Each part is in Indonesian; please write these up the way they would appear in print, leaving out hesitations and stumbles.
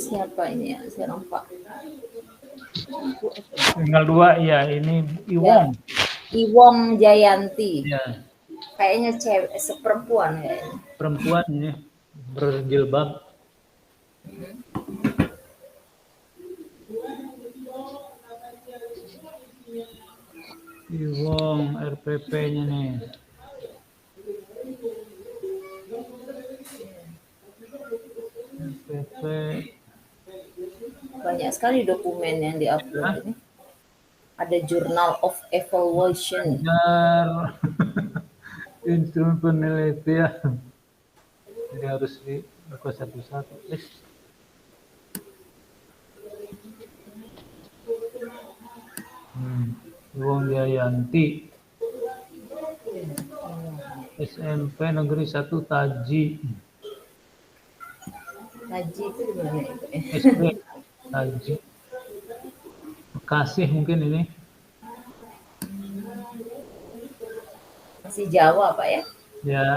siapa ini ya? Saya lupa. Tinggal 2 ya, ini Iwong. Iwong Jayanti. Ya. Kayaknya cewek, seperempuan kayaknya. Perempuan ini berjilbab. Iwong RPP-nya nih. RPP. Banyak sekali dokumen yang diupload ini. Ada Journal of Evaluation. Instrumen penelitian. Jadi harus dibuka satu-satu. Iwong Jayanti. SMP Negeri 1 Taji. Taji itu di mana itu? SD Taji. Bekasi mungkin ini. Masih Jawa, Pak ya? Ya.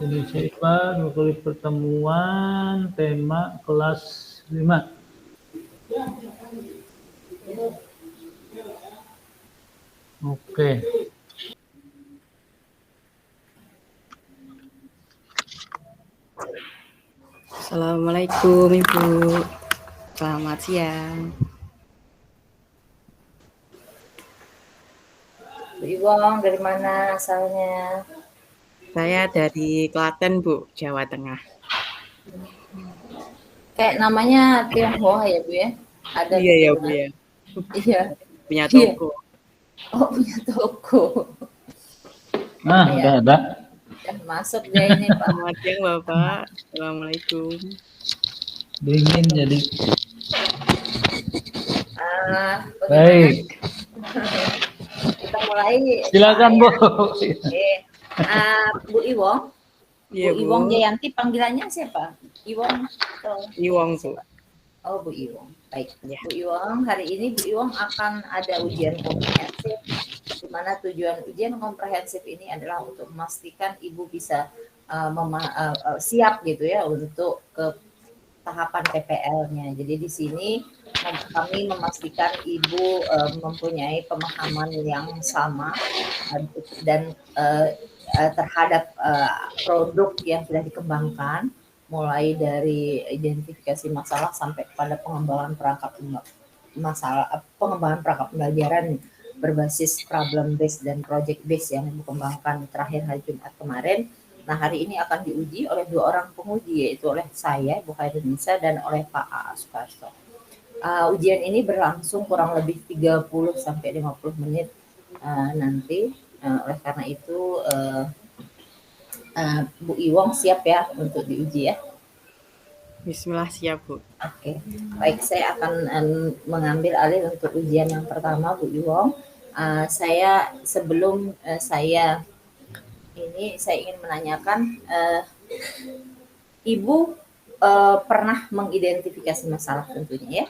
Jadi siapa 2 kali pertemuan, tema kelas 5. Oke. Assalamualaikum Ibu. Selamat siang. Bu Iwong dari mana asalnya? Saya dari Klaten, Bu, Jawa Tengah. Kayak namanya Tionghoa ya, Bu ya? Ada iya ya, Bu ya. Iya. Punya toko. Oh, punya toko. Nah, ya. ada. Masuk dia ini, Pak. Selamat siang, Bapak. Assalamualaikum. Dingin jadi. Baik. Kita mulai. Silakan, Bu. Bu Iwong. Iya, Bu Iwong Jayanti panggilannya siapa? Iwong atau Iwong, Bu. Oh, Bu Iwong. Baik. Ya. Bu Iwong, hari ini Bu Iwong akan ada ujian komprehensif, di mana tujuan ujian komprehensif ini adalah untuk memastikan Ibu bisa siap gitu ya untuk ke tahapan PPL-nya. Jadi di sini kami memastikan Ibu mempunyai pemahaman yang sama dan terhadap produk yang sudah dikembangkan, mulai dari identifikasi masalah sampai kepada pengembangan perangkat pembelajaran berbasis problem based dan project based yang dikembangkan terakhir hari Jumat kemarin. Nah, hari ini akan diuji oleh 2 orang penguji, yaitu oleh saya, Bu Khairunisa, dan oleh Pak A. Sukarso. Ujian ini berlangsung kurang lebih 30-50 menit nanti. Oleh karena itu, Bu Iwong siap ya untuk diuji ya? Bismillah, siap, Bu. Oke, baik, saya akan mengambil alih untuk ujian yang pertama, Bu Iwong. Sebelum saya ingin menanyakan, Ibu pernah mengidentifikasi masalah tentunya ya?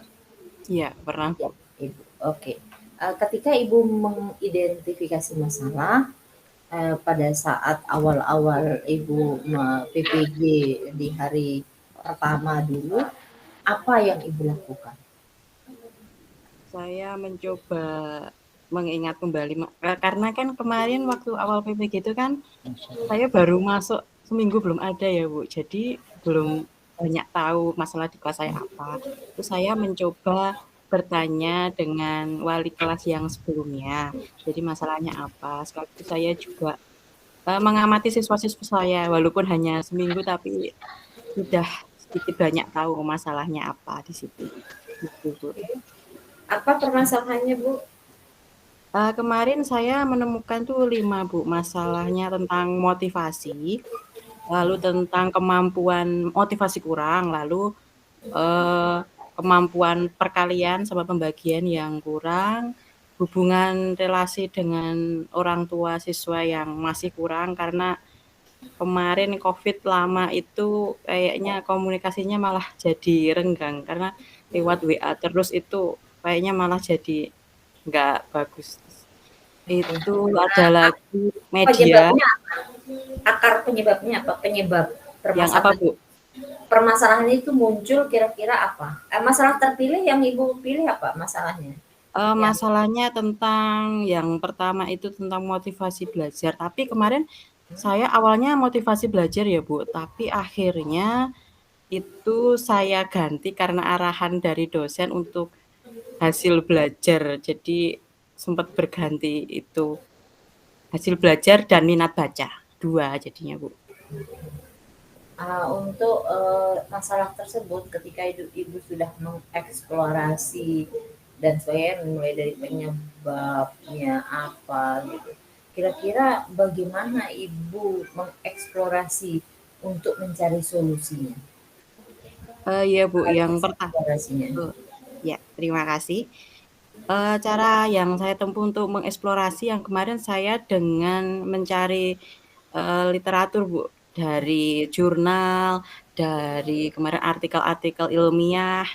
Iya, pernah. Ya, Ibu. Oke. Ketika Ibu mengidentifikasi masalah, pada saat awal-awal Ibu PPG di hari pertama dulu, apa yang Ibu lakukan? Saya mencoba mengingat kembali, karena kan kemarin waktu awal PPG itu kan saya baru masuk seminggu, belum ada ya, Bu. Jadi belum banyak tahu masalah di kelas saya apa. Terus saya mencoba bertanya dengan wali kelas yang sebelumnya. Jadi masalahnya apa. Sekaligus saya juga mengamati siswa-siswa saya, walaupun hanya seminggu tapi sudah sedikit banyak tahu masalahnya apa di situ. Gitu, Bu. Apa permasalahannya, Bu? Kemarin saya menemukan tuh 5, Bu. Masalahnya tentang motivasi, lalu tentang kemampuan motivasi kurang, lalu kemampuan perkalian sama pembagian yang kurang, hubungan relasi dengan orang tua siswa yang masih kurang, karena kemarin COVID lama itu kayaknya komunikasinya malah jadi renggang, karena lewat WA terus itu kayaknya malah jadi nggak bagus. Itu Nah, ada lagi media penyebabnya apa? Akar penyebabnya apa? Penyebab yang apa, permasalahan Bu? permasalahan itu muncul kira-kira apa? Masalah terpilih yang Ibu pilih apa masalahnya? Yang Masalahnya tentang yang pertama itu tentang motivasi belajar. Tapi kemarin saya awalnya motivasi belajar ya, Bu, tapi akhirnya itu saya ganti karena arahan dari dosen untuk hasil belajar. Jadi sempat berganti itu hasil belajar dan minat baca. 2 jadinya, Bu. untuk masalah tersebut ketika Ibu sudah mengeksplorasi dan sebagainya mulai dari penyebabnya apa gitu. Kira-kira bagaimana Ibu mengeksplorasi untuk mencari solusinya? Iya, Bu, yang Proses pertama eksplorasinya. ya, terima kasih. Cara yang saya tempuh untuk mengeksplorasi yang kemarin saya dengan mencari, literatur, Bu, dari jurnal, dari kemarin artikel-artikel ilmiah,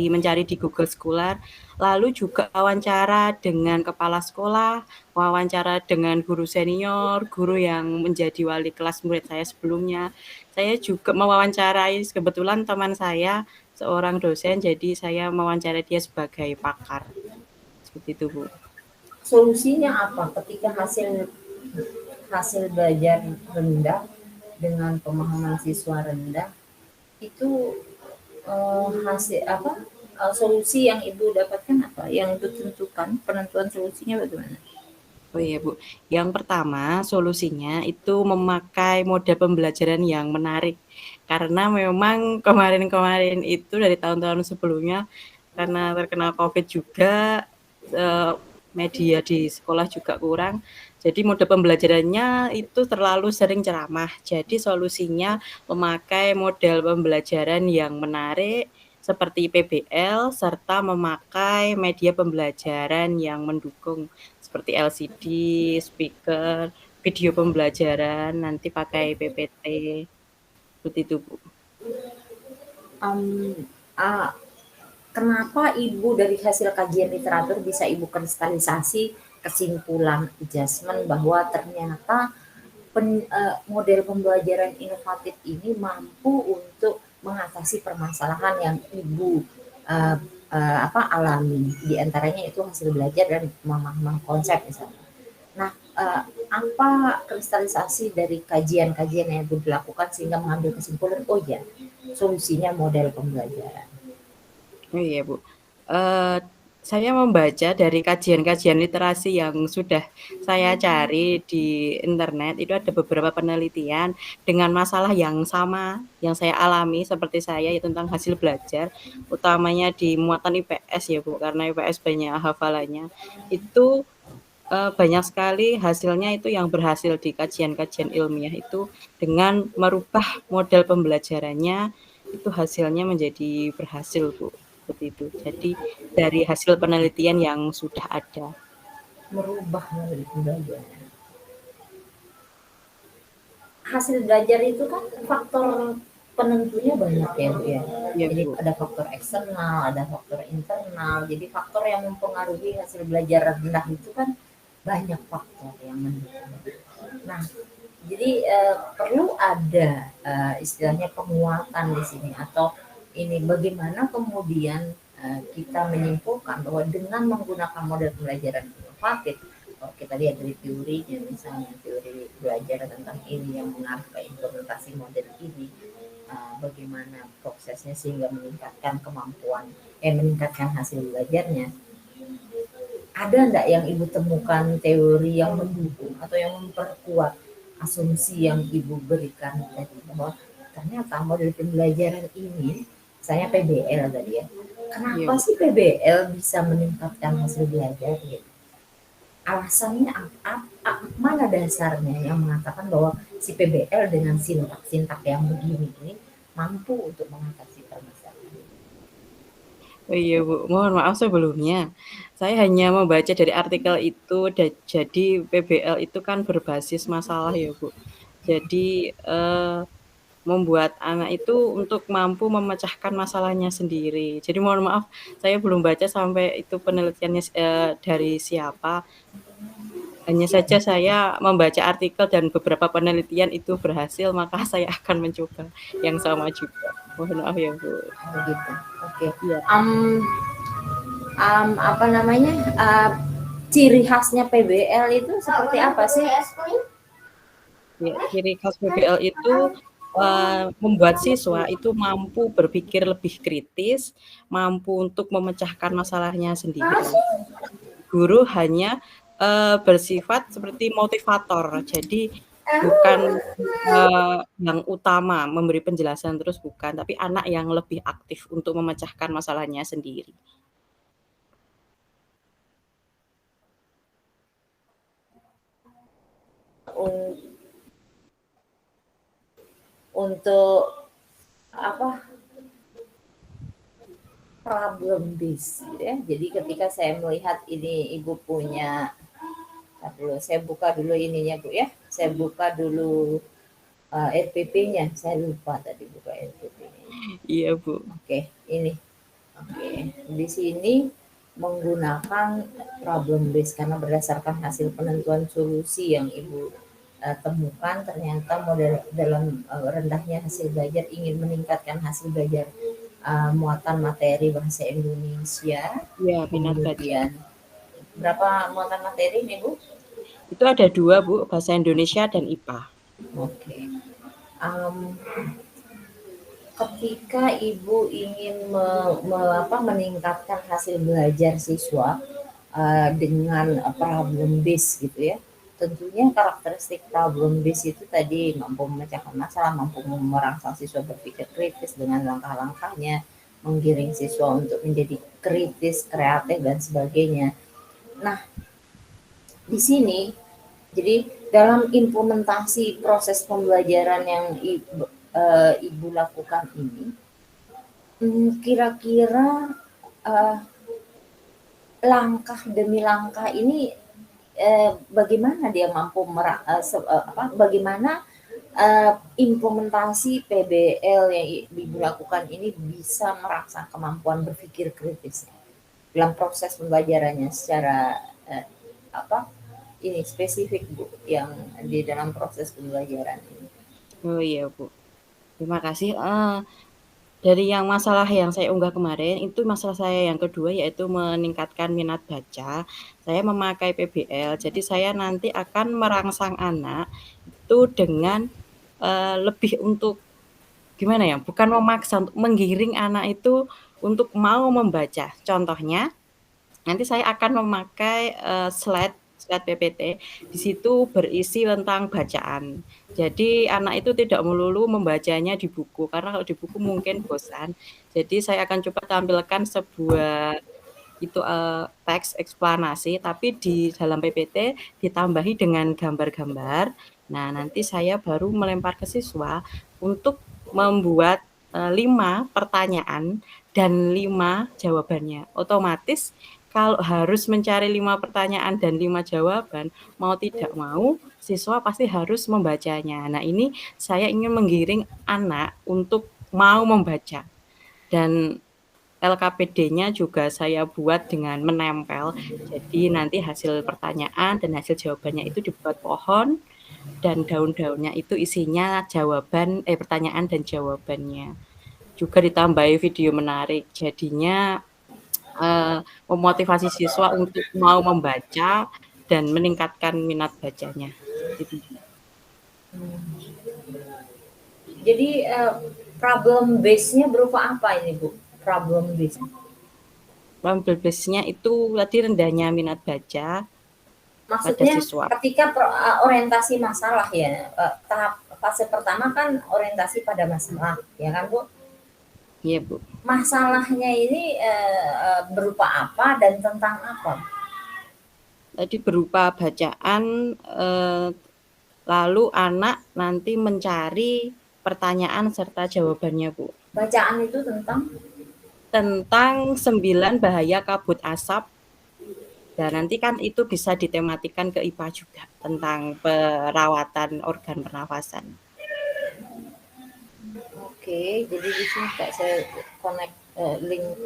mencari di Google Scholar, lalu juga wawancara dengan kepala sekolah, wawancara dengan guru senior, guru yang menjadi wali kelas murid saya sebelumnya. Saya juga mewawancarai kebetulan teman saya seorang dosen, jadi saya mewawancarai dia sebagai pakar. Seperti itu, Bu. Solusinya apa ketika hasil belajar rendah dengan pemahaman siswa rendah itu hasil apa solusi yang Ibu dapatkan apa? Yang Ibu tentukan penentuan solusinya bagaimana? Oh iya, Bu. Yang pertama, solusinya itu memakai model pembelajaran yang menarik. Karena memang kemarin-kemarin itu dari tahun-tahun sebelumnya, karena terkena COVID juga, media di sekolah juga kurang. Jadi model pembelajarannya itu terlalu sering ceramah. Jadi solusinya memakai model pembelajaran yang menarik seperti PBL serta memakai media pembelajaran yang mendukung seperti LCD, speaker, video pembelajaran, nanti pakai PPT, seperti itu, Bu. Um, uh, Kenapa Ibu dari hasil kajian literatur bisa Ibu kristalisasi kesimpulan adjustment bahwa ternyata model pembelajaran inovatif ini mampu untuk mengatasi permasalahan yang Ibu uh, alami, di antaranya itu hasil belajar dan pemahaman konsep misalnya. Nah, apa kristalisasi dari kajian-kajian yang Ibu lakukan sehingga mengambil kesimpulan, oh ya, solusinya model pembelajaran. Oh iya, Bu. Saya membaca dari kajian-kajian literasi yang sudah saya cari di internet, itu ada beberapa penelitian dengan masalah yang sama yang saya alami seperti saya, ya tentang hasil belajar, utamanya di muatan IPS ya, Bu, karena IPS banyak hafalannya. Itu banyak sekali hasilnya itu yang berhasil di kajian-kajian ilmiah itu dengan merubah model pembelajarannya, itu hasilnya menjadi berhasil, Bu, seperti itu. Jadi dari hasil penelitian yang sudah ada. Merubah model pembelajaran. Hasil belajar itu kan faktor penentunya banyak ya, Bu ya. Iya, Jadi Bu. ada faktor eksternal, ada faktor internal. Jadi faktor yang mempengaruhi hasil belajar rendah itu kan banyak faktor yang mendukung. Nah, jadi perlu ada istilahnya penguatan di sini atau ini bagaimana kemudian kita menyimpulkan bahwa dengan menggunakan model pembelajaran inovatif, kalau kita lihat dari teorinya misalnya teori belajar tentang ini yang mengarah ke implementasi model ini, bagaimana prosesnya sehingga meningkatkan kemampuan, meningkatkan hasil belajarnya. Ada enggak yang Ibu temukan teori yang mendukung atau yang memperkuat asumsi yang Ibu berikan tadi bahwa ternyata model pembelajaran ini, saya PBL tadi ya, Iya, kenapa Bu. sih PBL bisa meningkatkan hasil belajar gitu? Alasannya mana dasarnya yang mengatakan bahwa si PBL dengan sintak-sintak yang begini ini mampu untuk mengatasi permasalahan? Oh iya, Bu, mohon maaf sebelumnya. Saya hanya membaca dari artikel itu, jadi PBL itu kan berbasis masalah ya, Bu. Jadi membuat anak itu untuk mampu memecahkan masalahnya sendiri. Jadi mohon maaf, saya belum baca sampai itu penelitiannya dari siapa. Hanya saja saya membaca artikel dan beberapa penelitian itu berhasil, maka saya akan mencoba yang sama juga. Mohon maaf ya Bu. Oh gitu. Oke. Iya. Apa namanya? Ciri khasnya PBL itu seperti apa sih? Ya, ciri khas PBL itu membuat siswa itu mampu berpikir lebih kritis, mampu untuk memecahkan masalahnya sendiri. Guru hanya bersifat seperti motivator, jadi bukan yang utama memberi penjelasan terus, bukan, tapi anak yang lebih aktif untuk memecahkan masalahnya sendiri. Untuk apa, problem base gitu ya. Jadi ketika saya melihat ini Ibu punya, dulu saya buka dulu ininya Bu ya. Saya buka dulu RPP-nya. Saya lupa tadi buka RPP-nya. Iya Bu. Oke, ini. Oke, di sini menggunakan problem base karena berdasarkan hasil penentuan solusi yang Ibu temukan, ternyata model dalam rendahnya hasil belajar ingin meningkatkan hasil belajar muatan materi bahasa Indonesia. Iya, minat baca. Kemudian berapa muatan materi nih Bu? Itu ada 2 Bu, bahasa Indonesia dan IPA. Oke. Ketika Ibu ingin meningkatkan hasil belajar siswa dengan problem base gitu ya, tentunya karakteristik problem base itu tadi mampu memecahkan masalah, mampu merangsang siswa berpikir kritis dengan langkah-langkahnya, menggiring siswa untuk menjadi kritis, kreatif dan sebagainya. Nah, di sini jadi dalam implementasi proses pembelajaran yang Ibu lakukan ini, kira-kira langkah demi langkah ini bagaimana dia mampu bagaimana implementasi PBL yang Ibu lakukan ini bisa merangsang kemampuan berpikir kritis dalam proses pembelajarannya secara ini spesifik Bu, yang di dalam proses pembelajaran ini. Oh iya Bu, terima kasih. Dari yang masalah yang saya unggah kemarin, itu masalah saya yang kedua yaitu meningkatkan minat baca. Saya memakai PBL, jadi saya nanti akan merangsang anak itu dengan lebih untuk gimana ya, bukan memaksa, untuk menggiring anak itu untuk mau membaca. Contohnya, nanti saya akan memakai slide PPT, di situ berisi tentang bacaan. Jadi anak itu tidak melulu membacanya di buku, karena kalau di buku mungkin bosan. Jadi saya akan coba tampilkan sebuah teks eksplanasi, tapi di dalam PPT ditambahi dengan gambar-gambar. Nah, nanti saya baru melempar ke siswa untuk membuat 5 pertanyaan dan 5 jawabannya. Otomatis kalau harus mencari 5 pertanyaan dan 5 jawaban, mau tidak mau siswa pasti harus membacanya. Nah, ini saya ingin menggiring anak untuk mau membaca. Dan LKPD-nya juga saya buat dengan menempel. Jadi nanti hasil pertanyaan dan hasil jawabannya itu dibuat pohon, dan daun-daunnya itu isinya pertanyaan dan jawabannya. Juga ditambahi video menarik. Jadinya memotivasi siswa untuk mau membaca dan meningkatkan minat bacanya. Jadi problem base-nya berupa apa ini Bu? Problem base-nya itu tadi rendahnya minat baca. Maksudnya pada siswa. Ketika orientasi masalah ya, tahap fase pertama kan orientasi pada masalah, ya kan Bu? Iya Bu. Masalahnya ini berupa apa dan tentang apa? Tadi berupa bacaan, lalu anak nanti mencari pertanyaan serta jawabannya Bu. Bacaan itu tentang 9 bahaya kabut asap. Dan nanti kan itu bisa ditematikan ke IPA juga tentang perawatan organ pernafasan. Oke, jadi di sini Kak saya connect link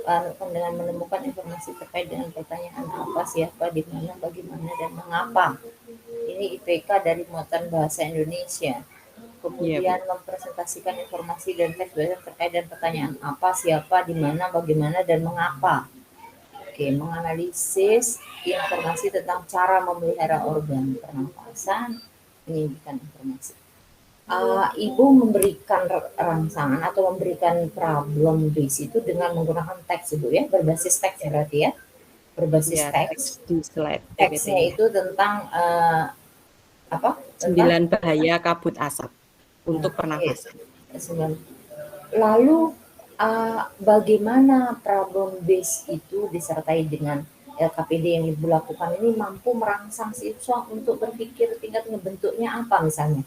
dengan menemukan informasi terkait dengan pertanyaan apa, siapa, di mana, bagaimana, dan mengapa. Ini IPK dari Muatan Bahasa Indonesia. Iya, Bu. Kemudian mempresentasikan informasi dan teks terkait dengan pertanyaan apa, siapa, di mana, bagaimana, dan mengapa. Oke, menganalisis informasi tentang cara memelihara organ pernafasan, menyajikan informasi. Ibu memberikan rangsangan atau memberikan problem base itu dengan menggunakan teks Ibu ya, berbasis teks ya berarti ya, berbasis Ya, teks teks. di slide Teksnya PPT-nya. itu tentang apa? Tentang 9 bahaya kabut asap untuk oke, pernafasan. lalu bagaimana problem base itu disertai dengan LKPD yang Ibu lakukan ini mampu merangsang siswa untuk berpikir tingkat ngebentuknya apa misalnya,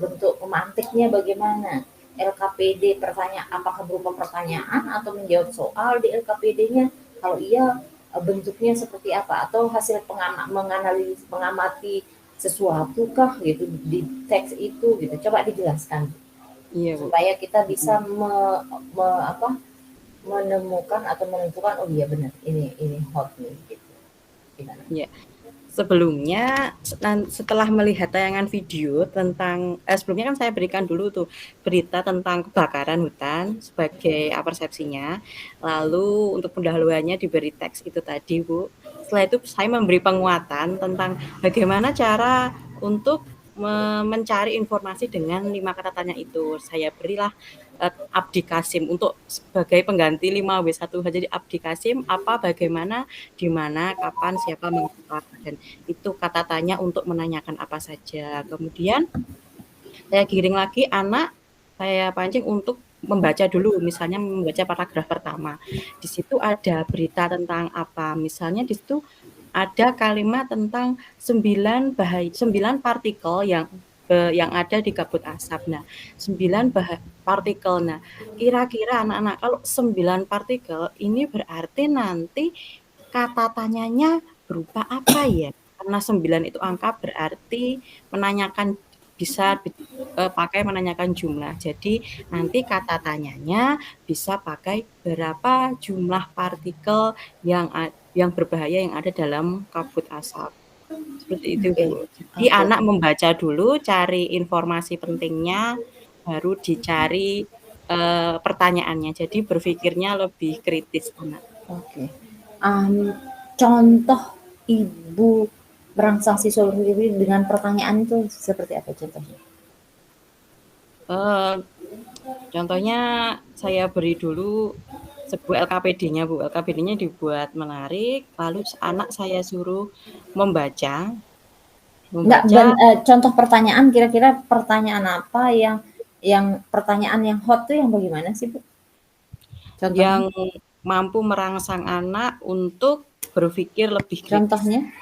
bentuk pemantiknya bagaimana, LKPD pertanyaan apakah berupa pertanyaan atau menjawab soal di LKPD-nya, kalau iya bentuknya seperti apa, atau hasil mengamati sesuatu kah gitu di teks itu gitu, coba dijelaskan Iya, Bu. supaya kita bisa menemukan atau menentukan oh iya benar ini hot nih gitu. Gimana? Iya. Sebelumnya setelah melihat tayangan video tentang sebelumnya kan saya berikan dulu tuh berita tentang kebakaran hutan sebagai persepsinya. Lalu untuk pendahuluannya diberi teks itu tadi, Bu. Setelah itu saya memberi penguatan tentang bagaimana cara untuk mencari informasi dengan 5 kata tanya itu. Saya berilah Abdi Kasim untuk sebagai pengganti 5W1H. Jadi Abdi Kasim apa, bagaimana, di mana, kapan, siapa, mengapa, dan itu kata tanya untuk menanyakan apa saja. Kemudian saya giring lagi anak, saya pancing untuk membaca dulu, misalnya membaca paragraf pertama. Di situ ada berita tentang apa, misalnya di situ ada kalimat tentang 9 partikel yang ada di kabut asap. Nah, 9 partikel. Nah, kira-kira anak-anak kalau 9 partikel ini berarti nanti kata tanyanya berupa apa ya? Karena 9 itu angka berarti menanyakan bisa pakai menanyakan jumlah. Jadi nanti kata tanyanya bisa pakai berapa jumlah partikel yang berbahaya yang ada dalam kabut asap. Seperti itu, Oke, Bu. Jadi oke, anak membaca dulu, cari informasi pentingnya, baru dicari pertanyaannya. Jadi berpikirnya lebih kritis anak. oke. Contoh Ibu merangsang siswa berpikir dengan pertanyaan itu seperti apa contohnya? Contohnya saya beri dulu sebuah LKPD-nya, Bu. LKPD-nya dibuat menarik, lalu anak saya suruh membaca. Enggak, contoh pertanyaan kira-kira pertanyaan apa yang pertanyaan yang hot tuh yang bagaimana sih, Bu? Contohnya? Yang mampu merangsang anak untuk berpikir lebih kritis. Contohnya?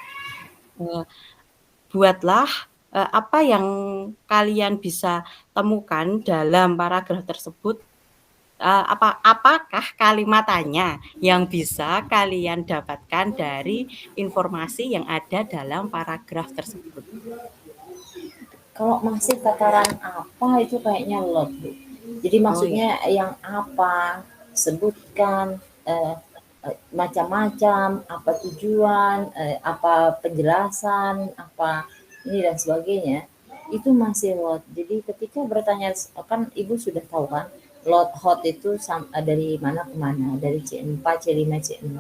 Buatlah apa yang kalian bisa temukan dalam paragraf tersebut. Apakah kalimatannya yang bisa kalian dapatkan dari informasi yang ada dalam paragraf tersebut? Kalau masih tataran apa itu kayaknya lot, Bu. Jadi maksudnya yang apa, sebutkan macam-macam, apa tujuan, apa penjelasan, apa ini dan sebagainya. Itu masih lot. Jadi ketika bertanya kan Ibu sudah tahu kan, lot hot itu dari mana ke mana, dari C4, C5, C6.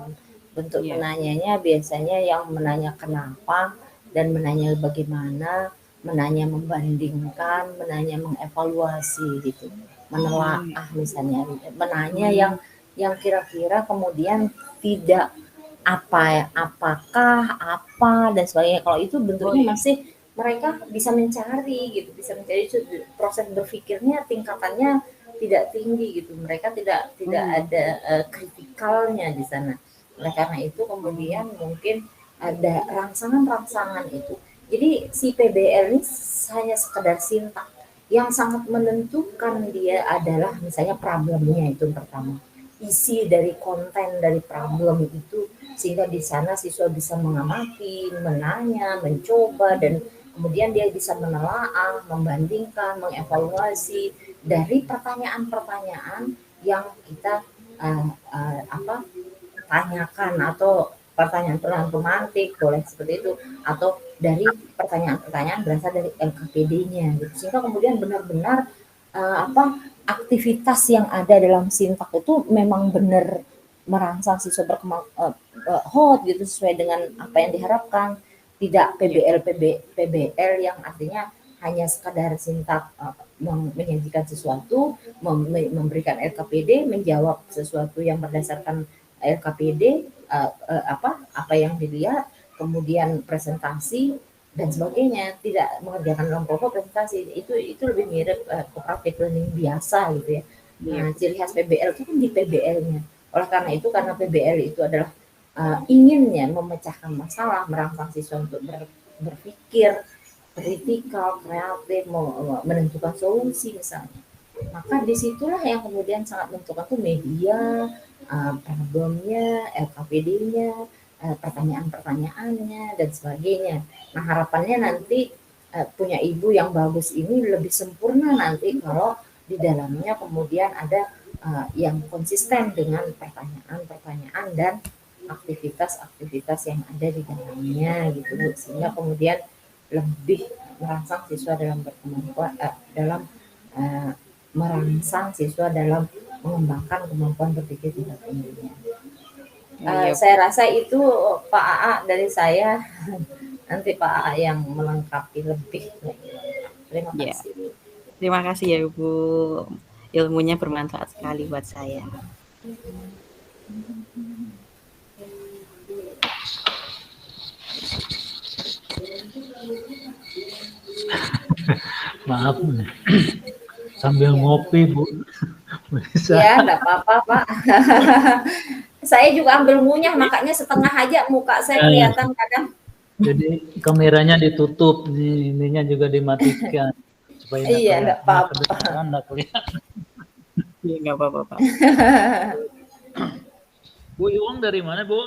Bentuk penanyanya biasanya yang menanya kenapa dan menanya bagaimana, menanya membandingkan, menanya mengevaluasi gitu, menelaah misalnya, menanya yang kira-kira kemudian tidak apakah, apa dan sebagainya. Kalau itu bentuknya masih mereka bisa mencari gitu, bisa mencari proses berpikirnya tingkatannya tidak tinggi gitu. Mereka tidak ada kritikalnya di sana. Oleh karena itu kemudian mungkin ada rangsangan-rangsangan itu. Jadi si PBL ini hanya sekedar sintak. Yang sangat menentukan dia adalah misalnya problemnya itu pertama. Isi dari konten dari problem itu sehingga di sana siswa bisa mengamati, menanya, mencoba dan Kemudian dia bisa menelaah, membandingkan, mengevaluasi dari pertanyaan-pertanyaan yang kita tanyakan, atau pertanyaan-pertanyaan pemantik boleh seperti itu, atau dari pertanyaan-pertanyaan berasal dari LKPD-nya gitu. Sehingga kemudian benar-benar aktivitas yang ada dalam Sintak itu memang benar merangsang siswa berkembang hot gitu, sesuai dengan apa yang diharapkan. Tidak PBL yang artinya hanya sekadar Sintak menyajikan sesuatu, memberikan LKPD, menjawab sesuatu yang berdasarkan LKPD, apa yang dilihat, kemudian presentasi dan sebagainya, tidak mengerjakan dalam kelompok presentasi. Itu lebih mirip cooperative learning biasa gitu ya. Nah, ciri khas PBL itu kan di PBL-nya. Oleh karena itu, karena PBL itu adalah inginnya memecahkan masalah, merangsang siswa untuk berpikir kritikal, kreatif, menentukan solusi misalnya. Maka disitulah yang kemudian sangat menentukan tuh media, problemnya, LKPD-nya, pertanyaan-pertanyaannya dan sebagainya. Nah, harapannya nanti punya ibu yang bagus ini lebih sempurna nanti kalau di dalamnya kemudian ada yang konsisten dengan pertanyaan-pertanyaan dan aktivitas-aktivitas yang ada di dalamnya gitu, sehingga kemudian lebih merangsang siswa dalam berkemampuan merangsang siswa dalam mengembangkan kemampuan berpikir tingkat tingginya. Saya rasa itu Pak AA dari saya. Nanti Pak AA yang melengkapi lebih. Terima kasih. Terima kasih ya Ibu. Ilmunya bermanfaat sekali buat saya. Maaf sambil ngopi Bu. Bisa. Ya, enggak apa-apa Pak. Saya juga ambil ngunyah, makanya setengah aja muka saya kelihatan kadang. Jadi kameranya ditutup, ininya juga dimatikan supaya iya, enggak apa-apa. Enggak kelihatan. Iya, enggak apa-apa Pak. Bu Iwang dari mana Bu?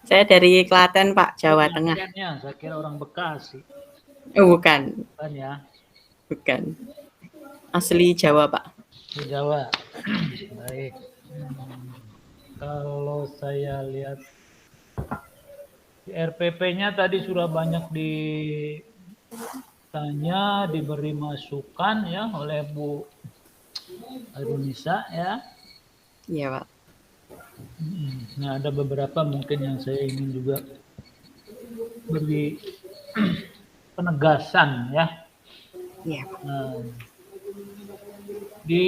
Saya dari Klaten Pak, Jawa Tengah. Ya, saya kira orang Bekasi. Oh, bukan. Bukan ya? Bukan. Asli Jawa Pak. Di Jawa. Baik. Kalau saya lihat di RPP-nya tadi sudah banyak ditanya, diberi masukan ya oleh Bu Arunisa ya. Iya Pak. Nah, ada beberapa mungkin yang saya ingin juga beri penegasan ya. Iya. Nah, di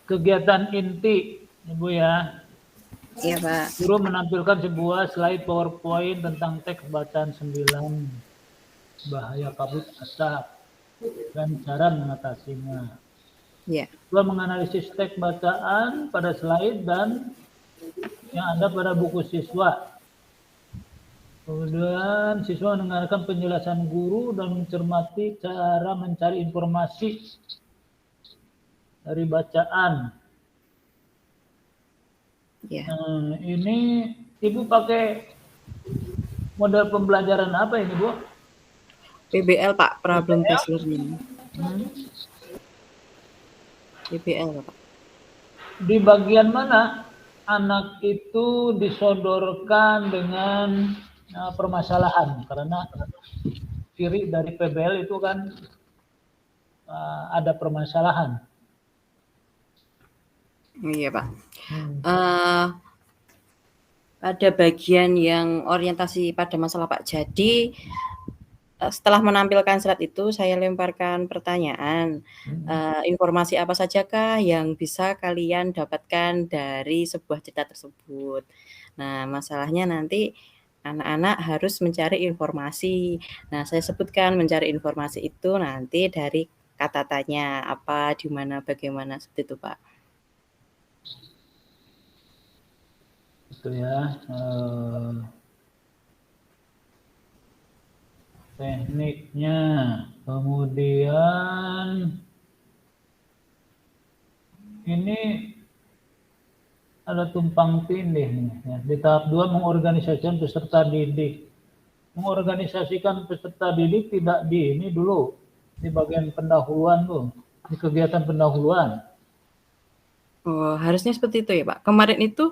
kegiatan inti Ibu ya. Iya Pak. Guru menampilkan sebuah slide PowerPoint tentang teks bacaan 9, bahaya kabut asap dan cara mengatasinya. Iya. Guru menganalisis teks bacaan pada slide dan yang ada pada buku siswa. Kemudian siswa mendengarkan penjelasan guru dan mencermati cara mencari informasi dari bacaan. Ya. Ini Ibu pakai model pembelajaran apa ini Bu? PBL Pak, Problem Based Learning. PBL Pak. Di bagian mana anak itu disodorkan dengan permasalahan? Karena ciri dari PBL itu kan ada permasalahan. Iya Pak. Ada bagian yang orientasi pada masalah Pak. Jadi setelah menampilkan slide itu saya lemparkan pertanyaan, informasi apa sajakah yang bisa kalian dapatkan dari sebuah cerita tersebut. Nah, masalahnya nanti anak-anak harus mencari informasi. Nah, saya sebutkan mencari informasi itu nanti dari kata tanya, apa, di mana, bagaimana, seperti itu Pak. Itu ya. Tekniknya, kemudian ini ada tumpang tindih nih ya. Di tahap 2 mengorganisasikan peserta didik. mengorganisasikan peserta didik tidak di ini dulu, di bagian pendahuluan tuh, di kegiatan pendahuluan. Oh, harusnya seperti itu ya Pak. Kemarin itu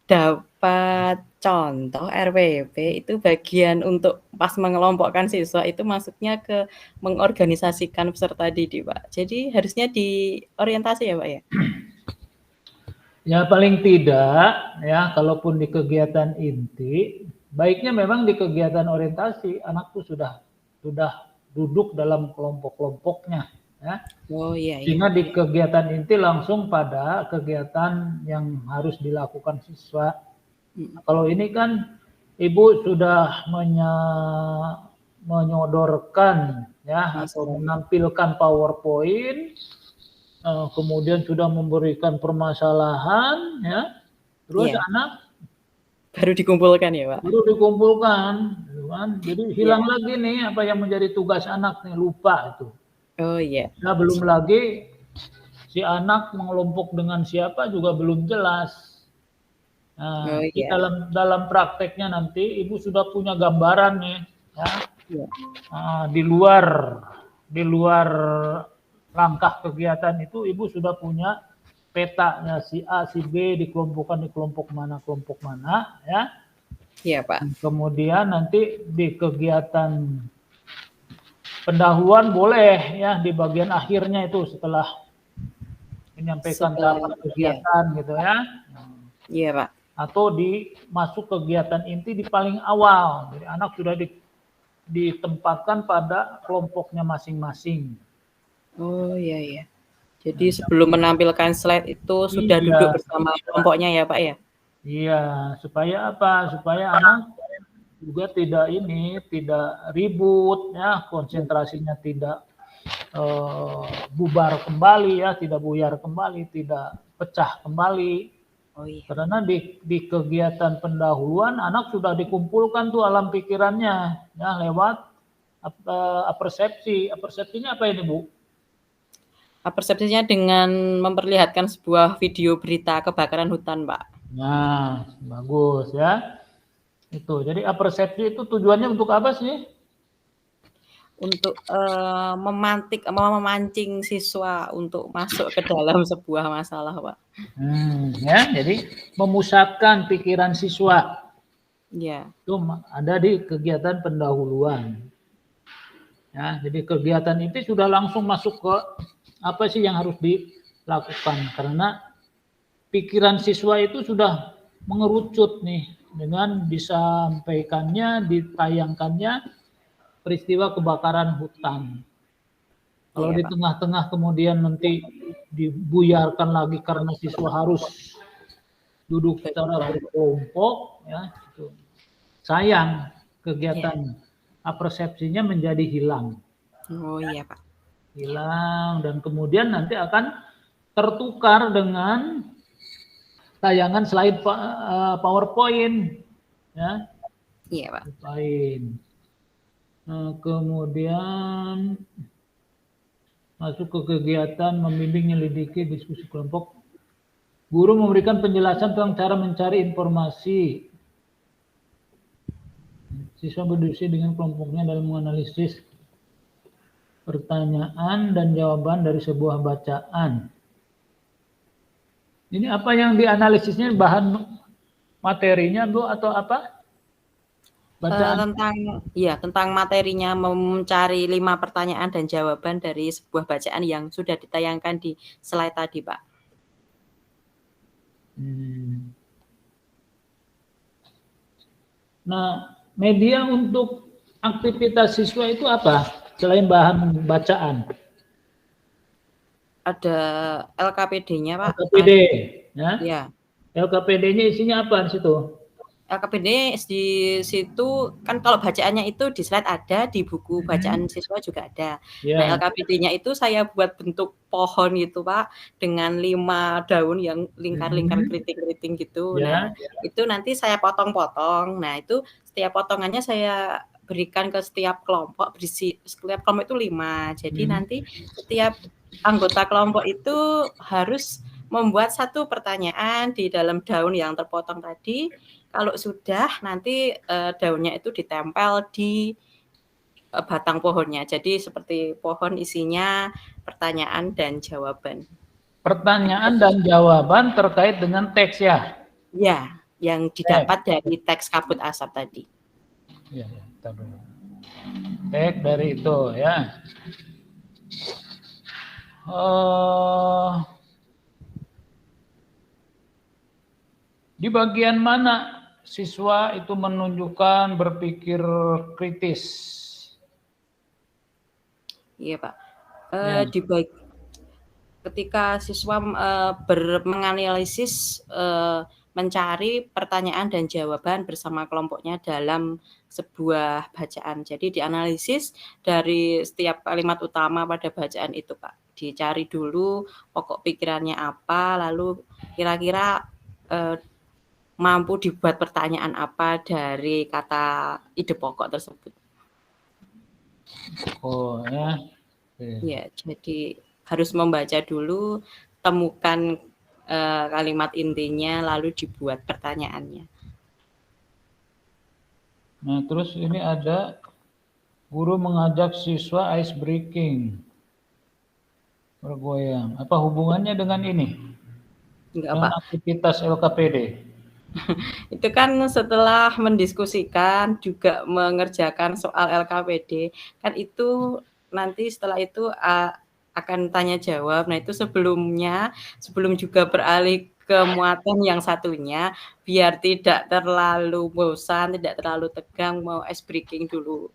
dapat contoh RWP itu bagian untuk pas mengelompokkan siswa itu masuknya ke mengorganisasikan peserta didik Pak. Jadi harusnya diorientasi ya Pak ya? Ya paling tidak ya, kalaupun di kegiatan inti, baiknya memang di kegiatan orientasi anak tuh sudah duduk dalam kelompok-kelompoknya ya. Oh iya iya. Sehingga di kegiatan inti langsung pada kegiatan yang harus dilakukan siswa. Kalau ini kan Ibu sudah menyodorkan ya atau menampilkan PowerPoint, kemudian sudah memberikan permasalahan ya, terus Iya. anak Baru dikumpulkan ya Pak? baru dikumpulkan, gitu kan. Jadi hilang lagi nih apa yang menjadi tugas anak nih, lupa itu. Oh iya. Nah, belum lagi si anak mengelompok dengan siapa juga belum jelas. Nah, Oh di iya. dalam prakteknya nanti Ibu sudah punya gambaran nih, ya. Iya. Di luar langkah kegiatan itu Ibu sudah punya petanya si A, si B dikelompokkan di kelompok mana, ya. Iya Pak. Kemudian nanti di kegiatan pendahuluan boleh ya di bagian akhirnya itu setelah menyampaikan tahapan kegiatan gitu ya. Iya Pak. Atau masuk kegiatan inti di paling awal. Jadi anak sudah ditempatkan pada kelompoknya masing-masing. Oh iya iya. Jadi sebelum menampilkan slide itu sudah Iya. duduk bersama kelompoknya ya Pak ya? Iya, supaya apa? Supaya anak juga tidak ribut ya, konsentrasinya tidak bubar kembali ya, tidak buyar kembali, tidak pecah kembali. Oh iya. Karena di kegiatan pendahuluan anak sudah dikumpulkan tuh alam pikirannya ya lewat apersepsi. Apersepsinya apa ini Bu? Persepsinya dengan memperlihatkan sebuah video berita kebakaran hutan Pak. Nah, bagus ya. Itu. Jadi apersepsi itu tujuannya untuk apa sih? Untuk memancing siswa untuk masuk ke dalam sebuah masalah, Pak. Ya, jadi memusatkan pikiran siswa. Ya. Itu ada di kegiatan pendahuluan. Ya, jadi kegiatan itu sudah langsung masuk ke apa sih yang harus dilakukan karena pikiran siswa itu sudah mengerucut nih dengan disampaikannya, ditayangkannya peristiwa kebakaran hutan. Kalau di tengah-tengah kemudian nanti dibuyarkan lagi karena siswa harus duduk secara berkelompok, ya, itu. Sayang kegiatan persepsinya menjadi hilang. Oh iya Pak. Hilang dan kemudian nanti akan tertukar dengan tayangan slide PowerPoint, ya. Iya Pak. Kemudian masuk ke kegiatan membimbing, menyelidiki, diskusi kelompok. Guru memberikan penjelasan tentang cara mencari informasi. Siswa berdiskusi dengan kelompoknya dalam menganalisis pertanyaan dan jawaban dari sebuah bacaan. Ini apa yang dianalisisnya, bahan materinya Bu atau apa? Bacaan. Tentang materinya, mencari 5 pertanyaan dan jawaban dari sebuah bacaan yang sudah ditayangkan di slide tadi Pak. Nah, media untuk aktivitas siswa itu apa? Selain bahan bacaan. Ada LKPD-nya Pak. LKPD, ya. Ya. LKPD-nya isinya apa di situ? LKPD di situ kan kalau bacaannya itu di slide ada, di buku bacaan siswa juga ada. Nah, LKPD-nya itu saya buat bentuk pohon gitu Pak, dengan 5 daun yang lingkar-lingkar keriting-keriting gitu. Nah, itu nanti saya potong-potong. Nah, itu setiap potongannya saya berikan ke setiap kelompok, setiap kelompok itu 5. Jadi nanti setiap anggota kelompok itu harus membuat 1 pertanyaan di dalam daun yang terpotong tadi. kalau sudah nanti daunnya itu ditempel di batang pohonnya. Jadi seperti pohon isinya pertanyaan dan jawaban. Pertanyaan dan jawaban terkait dengan teks ya? Ya, yang didapat dari teks kabut asap tadi. Ya, bentar dulu. Teks dari itu ya. Di bagian mana siswa itu menunjukkan berpikir kritis? Iya Pak. Ya. Ketika siswa menganalisis, mencari pertanyaan dan jawaban bersama kelompoknya dalam sebuah bacaan. Jadi dianalisis dari setiap kalimat utama pada bacaan itu Pak. Dicari dulu pokok pikirannya apa, lalu kira-kira mampu dibuat pertanyaan apa dari kata ide pokok tersebut. Oh ya. Ya, jadi harus membaca dulu, temukan kalimat intinya, lalu dibuat pertanyaannya. Nah, terus ini ada guru mengajak siswa ice breaking, bergoyang. Apa hubungannya dengan ini? Enggak, dengan Pak. Aktivitas LKPD? Itu kan setelah mendiskusikan juga mengerjakan soal LKPD, kan itu nanti setelah itu akan tanya jawab. Nah itu sebelum juga beralih ke muatan yang satunya, biar tidak terlalu bosan, tidak terlalu tegang, mau ice breaking dulu,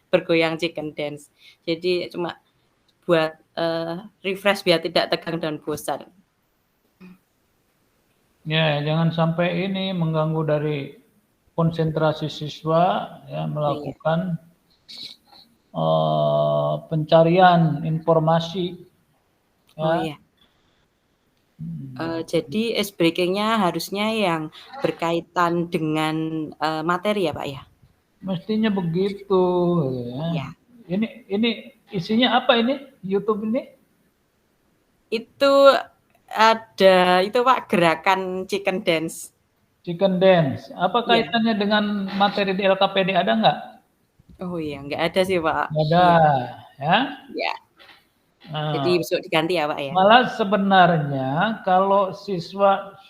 bergoyang chicken dance. Jadi cuma buat refresh biar tidak tegang dan bosan. Ya, jangan sampai ini mengganggu dari konsentrasi siswa ya, melakukan pencarian informasi. Ya. Oh iya. Jadi ice breaking-nya harusnya yang berkaitan dengan materi ya Pak ya? Mestinya begitu. Ya. Ini isinya apa ini YouTube ini? Itu ada itu Pak gerakan chicken dance. Chicken dance. Apa kaitannya dengan materi di LKPD, ada nggak? Oh iya, nggak ada sih Pak. Nggak ada, ya? Ya. Nah, Jadi besok diganti ya Pak ya? malah sebenarnya kalau siswa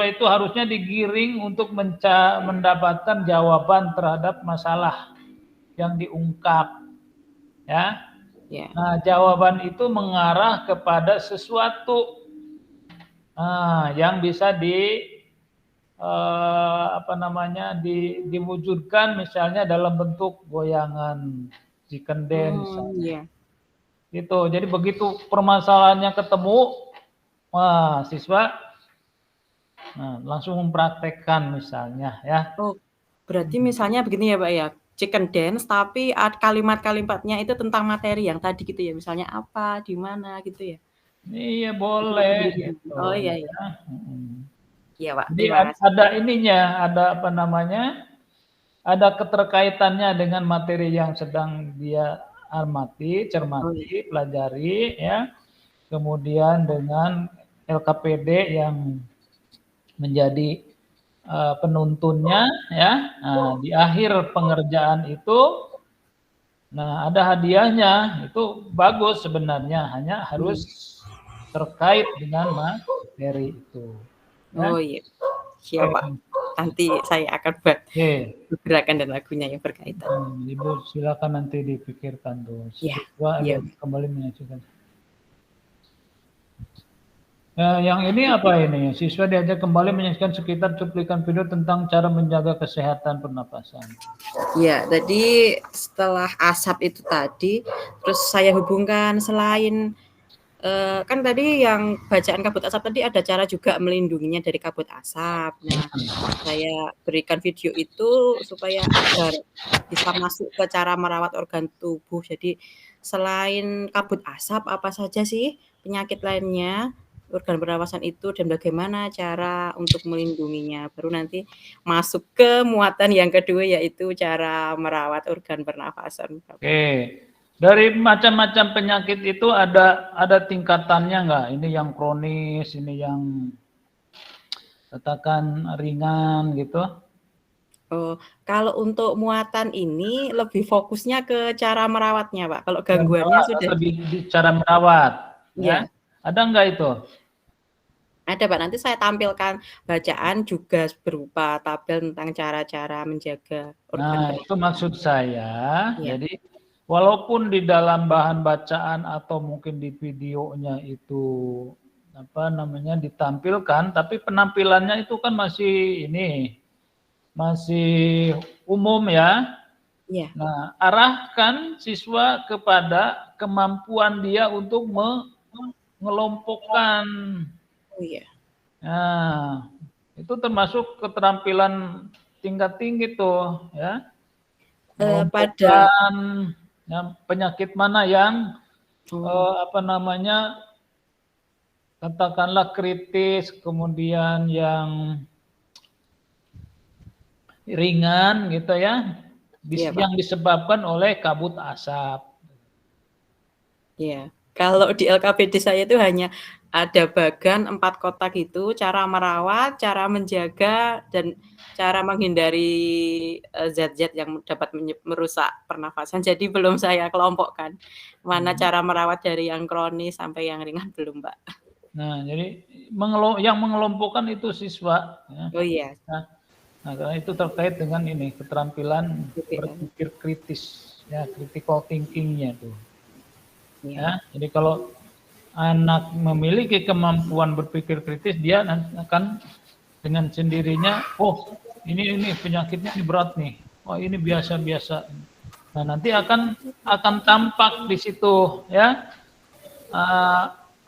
itu harusnya digiring untuk mendapatkan jawaban terhadap masalah yang diungkap, ya. Nah, jawaban itu mengarah kepada sesuatu yang bisa diwujudkan misalnya dalam bentuk goyangan chicken dance. Gitu. Jadi begitu permasalahannya ketemu, siswa langsung mempraktekkan misalnya ya. Oh, berarti misalnya begini ya Pak ya, chicken dance tapi kalimat-kalimatnya itu tentang materi yang tadi gitu ya, misalnya apa, di mana gitu ya? Iya boleh. Gitu. Oh iya. Iya Pak. Jadi ada ininya, ada keterkaitannya dengan materi yang sedang dia amati, cermati, pelajari, ya. Kemudian dengan LKPD yang menjadi penuntunnya, ya. Nah, di akhir pengerjaan itu, nah ada hadiahnya, itu bagus sebenarnya, hanya harus terkait dengan materi itu. Ya? Oh iya, siap Pak. Nanti saya akan buat gerakan dan lagunya yang berkaitan. Ibu silakan nanti dipikirkan tuh. Kembali menyaksikan. Yang ini apa ini? Siswa diajak kembali menyaksikan sekitar cuplikan video tentang cara menjaga kesehatan pernapasan. Ya, tadi setelah asap itu tadi, terus saya hubungkan selain kan tadi yang bacaan kabut asap tadi ada cara juga melindunginya dari kabut asap. Nah, saya berikan video itu supaya agar bisa masuk ke cara merawat organ tubuh. Jadi selain kabut asap, apa saja sih penyakit lainnya organ pernapasan itu dan bagaimana cara untuk melindunginya. Baru nanti masuk ke muatan yang kedua yaitu cara merawat organ pernapasan. Oke. Dari macam-macam penyakit itu ada tingkatannya nggak? Ini yang kronis, ini yang katakan ringan gitu. Oh, kalau untuk muatan ini lebih fokusnya ke cara merawatnya, Pak. Kalau gangguannya sudah lebih di cara merawat, ya. ya. Ada enggak itu? Ada, Pak. Nanti saya tampilkan bacaan juga berupa tabel tentang cara-cara menjaga organ. Nah, itu maksud saya. Ya. Jadi, walaupun di dalam bahan bacaan atau mungkin di videonya itu apa namanya ditampilkan, tapi penampilannya itu kan masih masih umum ya. Ya. Nah, arahkan siswa kepada kemampuan dia untuk mengelompokkan. Oh iya. Nah, itu termasuk keterampilan tingkat tinggi tuh, ya. Mengelompokkan ya, penyakit mana yang apa namanya katakanlah kritis, kemudian yang ringan gitu ya, yang disebabkan oleh kabut asap. Ya, kalau di LKPD saya itu hanya ada bagan 4 kotak itu, cara merawat, cara menjaga, dan cara menghindari zat-zat yang dapat merusak pernafasan. Jadi belum saya kelompokkan mana cara merawat dari yang kronis sampai yang ringan belum, Pak. Nah, jadi yang mengelompokkan itu siswa. Ya. Oh iya. Nah, karena itu terkait dengan ini keterampilan berpikir kritis, ya, critical thinking-nya tuh. Ya, jadi kalau anak memiliki kemampuan berpikir kritis, dia akan dengan sendirinya, oh ini penyakitnya ini berat nih, oh ini biasa-biasa. Nah, nanti akan tampak di situ, ya.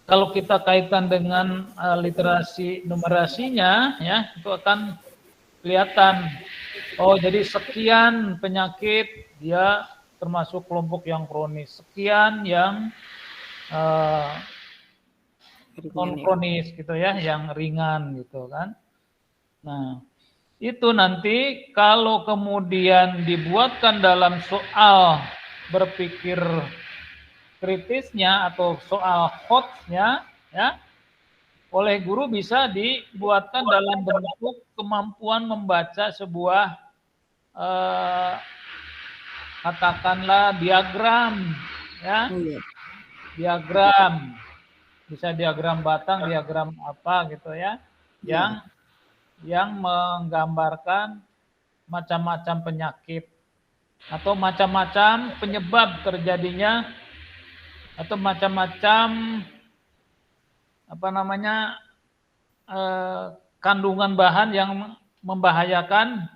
Kalau kita kaitkan dengan literasi numerasinya, ya, itu akan kelihatan. Oh, jadi sekian penyakit dia termasuk kelompok yang kronis, sekian yang non kronis gitu ya, yang ringan gitu kan. Nah, itu nanti kalau kemudian dibuatkan dalam soal berpikir kritisnya atau soal HOTS-nya, ya, oleh guru bisa dibuatkan dalam bentuk kemampuan membaca sebuah katakanlah diagram, ya, diagram, bisa diagram batang, diagram apa gitu ya, yang menggambarkan macam-macam penyakit atau macam-macam penyebab terjadinya atau macam-macam apa namanya kandungan bahan yang membahayakan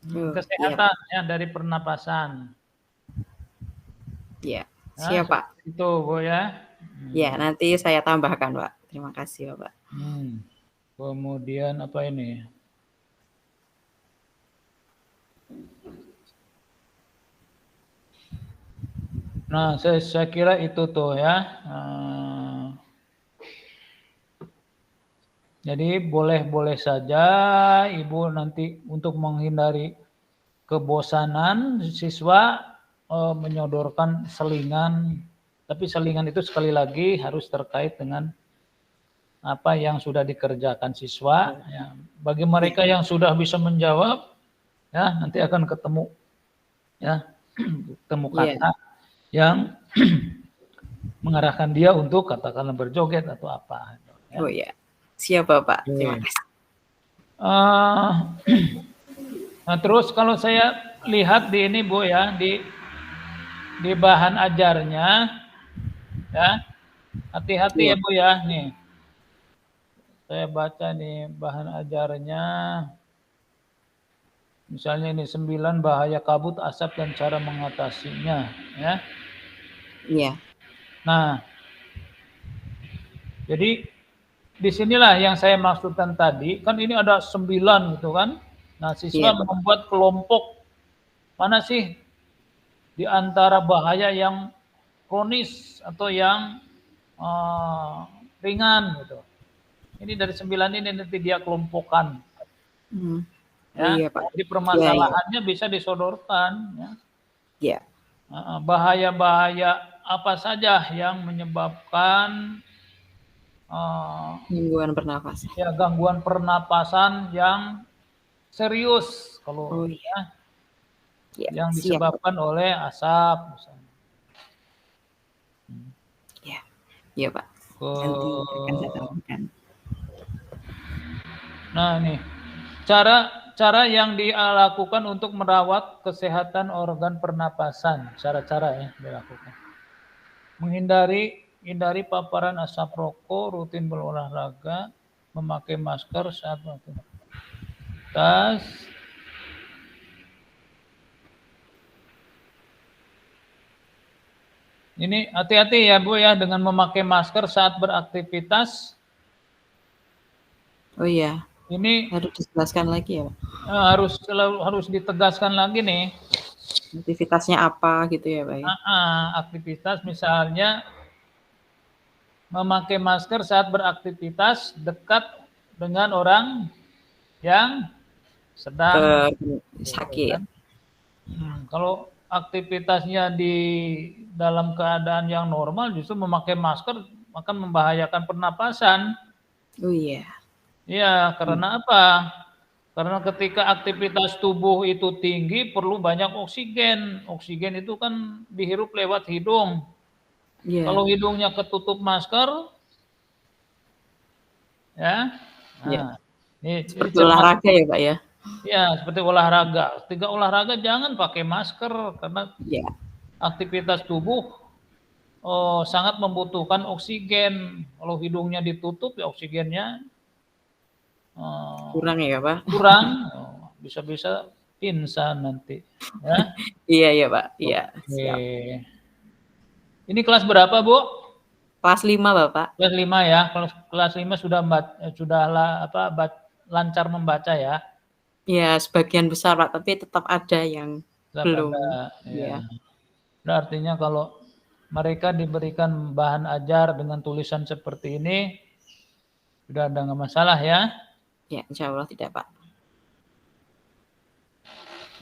kesehatan ya dari pernapasan. Ya, siap Pak. Itu Bu ya. Ya, nanti saya tambahkan Pak. Terima kasih Bapak. Kemudian apa ini? Nah, saya kira itu tuh ya. Jadi boleh-boleh saja Ibu nanti untuk menghindari kebosanan siswa menyodorkan selingan. Tapi selingan itu sekali lagi harus terkait dengan apa yang sudah dikerjakan siswa. Ya. Bagi mereka yang sudah bisa menjawab, ya nanti akan ketemu, ya ketemu kata yang mengarahkan dia untuk katakanlah berjoget atau apa. Ya. Oh ya, siap Bapak. Terima kasih. Nah terus kalau saya lihat di ini Bu ya di bahan ajarnya, ya hati-hati ya Bu ya nih. Saya baca nih bahan ajarnya. Misalnya ini 9 bahaya kabut asap dan cara mengatasinya, ya. Iya. Nah, jadi disinilah yang saya maksudkan tadi, kan ini ada 9 gitu kan. Nah, siswa membuat kelompok mana sih di antara bahaya yang kronis atau yang ringan gitu. Ini dari 9 ini nanti dia kelompokkan. Ya, iya, Pak. Jadi permasalahannya bisa disodorkan. Ya. Ya. Bahaya-bahaya apa saja yang menyebabkan Gangguan pernafasan. ya gangguan pernapasan yang serius kalau Oh iya. Ya, yang siap. disebabkan oleh asap misalnya. Ya, iya Pak. Nanti akan saya tambahkan. Nah nih, cara yang dilakukan untuk merawat kesehatan organ pernapasan, cara-cara ya dilakukan. Hindari paparan asap rokok, rutin berolahraga, memakai masker saat beraktivitas. Ini hati-hati ya Bu ya dengan memakai masker saat beraktivitas. Oh iya, Ini harus dijelaskan lagi ya Pak. harus ditegaskan lagi nih. Aktivitasnya apa gitu ya Pak ya? Aktivitas misalnya memakai masker saat beraktivitas dekat dengan orang yang sedang sakit. Kalau aktivitasnya di dalam keadaan yang normal justru memakai masker akan membahayakan pernapasan. Oh iya. Iya, karena apa? Karena ketika aktivitas tubuh itu tinggi perlu banyak oksigen. Oksigen itu kan dihirup lewat hidung. Yeah. Kalau hidungnya ketutup masker, ya. Nah, ini seperti olahraga ya Pak ya? Ya, seperti olahraga. Ketika olahraga jangan pakai masker karena aktivitas tubuh sangat membutuhkan oksigen. Kalau hidungnya ditutup ya oksigennya kurang ya Pak? Kurang, bisa-bisa pingsan nanti. Ya? Iya ya Pak. Iya. Siap. Ini kelas berapa Bu? Kelas 5 Bapak. Kelas 5 ya. Kelas 5 sudah lancar membaca ya? Ya sebagian besar Pak, tapi tetap ada yang belum. Ya. Artinya kalau mereka diberikan bahan ajar dengan tulisan seperti ini, sudah ada nggak masalah ya? Ya, insya Allah tidak Pak.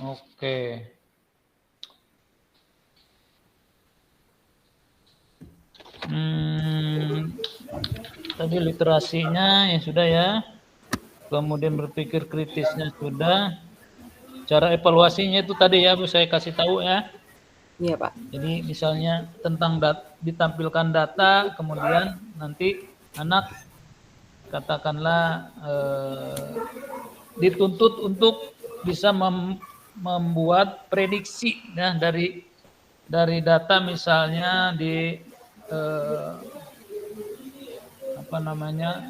Oke. Tadi literasinya ya sudah ya. Kemudian berpikir kritisnya sudah. Cara evaluasinya itu tadi ya Bu saya kasih tahu ya. Iya Pak. Jadi misalnya tentang ditampilkan data, kemudian nanti anak katakanlah dituntut untuk bisa membuat prediksi ya dari data misalnya di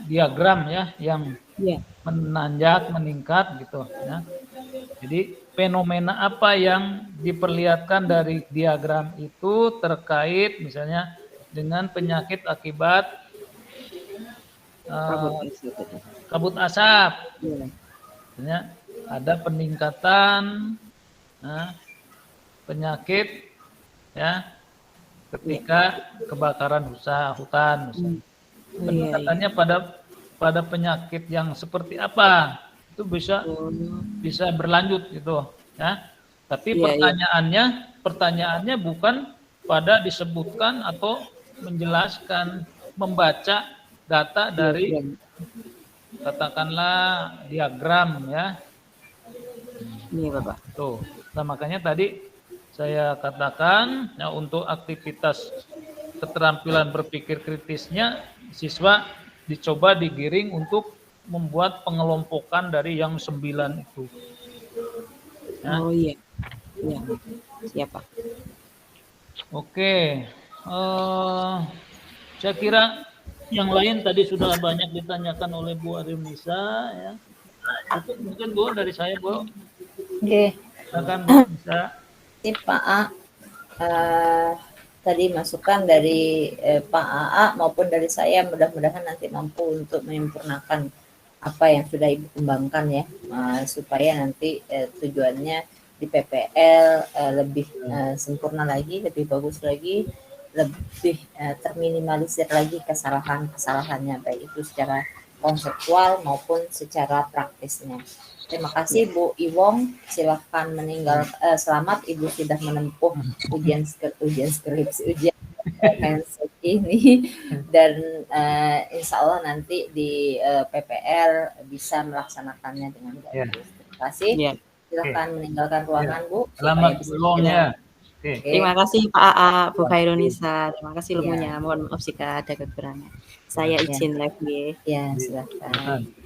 diagram ya yang menanjak meningkat gitu ya. Jadi fenomena apa yang diperlihatkan dari diagram itu terkait misalnya dengan penyakit akibat kabut asap. Misalnya ada peningkatan penyakit ya ketika kebakaran hutan misalnya. Peningkatannya pada penyakit yang seperti apa itu bisa berlanjut gitu ya. Tapi pertanyaannya bukan pada disebutkan atau menjelaskan, membaca data dari katakanlah diagram ya. Iya Bapak. Tuh. Nah, makanya tadi saya katakan ya untuk aktivitas keterampilan berpikir kritisnya siswa dicoba digiring untuk membuat pengelompokan dari yang 9 itu. Ya. Oh iya. Iya. Siap Pak. Oke. Saya kira yang lain tadi sudah banyak ditanyakan oleh Bu Arimnisa ya. Itu mungkin Bu dari saya Bu. Oke. Silakan bisa. Pak A. Tadi masukan dari Pak AA maupun dari saya mudah-mudahan nanti mampu untuk menyempurnakan apa yang sudah Ibu kembangkan ya, supaya nanti tujuannya di PPL lebih sempurna lagi, lebih bagus lagi, lebih terminimalisir lagi kesalahan-kesalahannya baik itu secara konseptual maupun secara praktisnya. Terima kasih Bu Iwong, silahkan selamat Ibu sudah menempuh ujian skripsi, ujian ini dan insya Allah nanti di PPR bisa melaksanakannya dengan Ya. bagus. Terima kasih. Ya. Silakan meninggalkan ruangan Bu. Selamat supaya bisa berlongnya. Oke. Oke. Terima kasih Pak AA, Bu Khairunisa. Terima kasih Ya. ilmunya. Mohon maaf jika ada kekurangan. Saya Ya. izin live ya. Ya, silakan. Silakan.